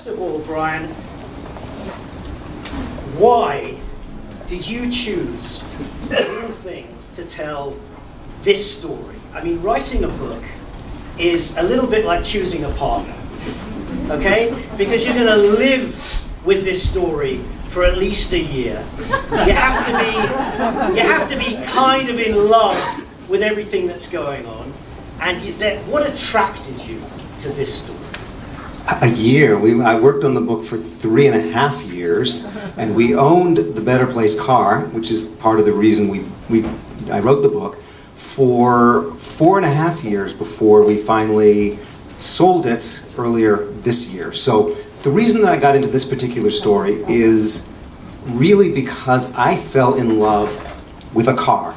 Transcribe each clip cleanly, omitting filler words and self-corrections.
First of all, Brian, why did you choose, of all things, to tell this story? I mean, writing a book is a little bit like choosing a partner, okay? Because you're going to live with this story for at least a year. You have to be kind of in love with everything that's going on. And what attracted you to this story? A year. I worked on the book for 3.5 years, and we owned the Better Place car, which is part of the reason I wrote the book, for 4.5 years before we finally sold it earlier this year. So the reason that I got into this particular story is really because I fell in love with a car.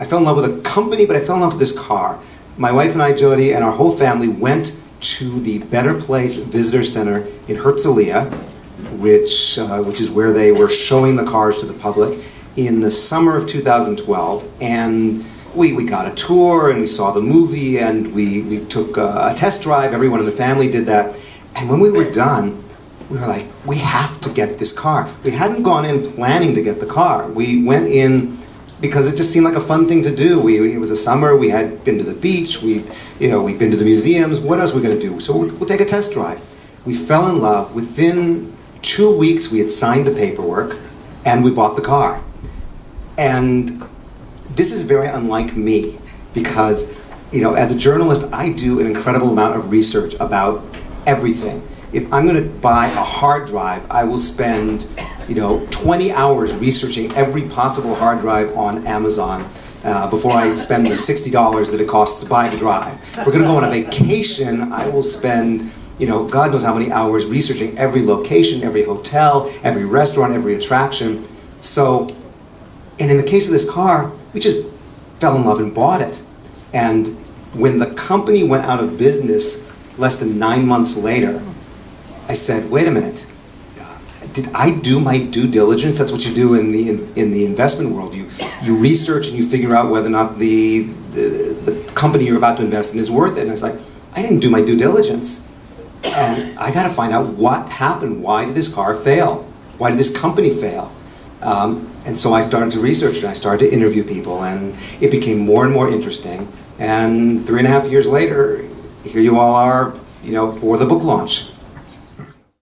I fell in love with a company, but I fell in love with this car. My wife and I, Jody, and our whole family went to the Better Place Visitor Center in Herzliya, which is where they were showing the cars to the public in the summer of 2012. And we got a tour, and we saw the movie, and we took a test drive. Everyone in the family did that. And when we were done, we were like, we have to get this car. We hadn't gone in planning to get the car. We went in because it just seemed like a fun thing to do. It was a summer, we had been to the beach, we'd been to the museums. What else were we going to do? So we'll take a test drive. We fell in love. Within 2 weeks, we had signed the paperwork, and we bought the car. And this is very unlike me, because as a journalist, I do an incredible amount of research about everything. If I'm going to buy a hard drive, I will spend 20 hours researching every possible hard drive on Amazon before I spend the $60 that it costs to buy the drive. If we're going to go on a vacation, I will spend God knows how many hours researching every location, every hotel, every restaurant, every attraction. So, and in the case of this car, we just fell in love and bought it. And when the company went out of business less than 9 months later, I said, wait a minute, did I do my due diligence? That's what you do in the investment world. You research and you figure out whether or not the company you're about to invest in is worth it. And I was like, I didn't do my due diligence. And I got to find out what happened. Why did this car fail? Why did this company fail? And so I started to research and I started to interview people, and it became more and more interesting. And 3.5 years later, here you all are, for the book launch.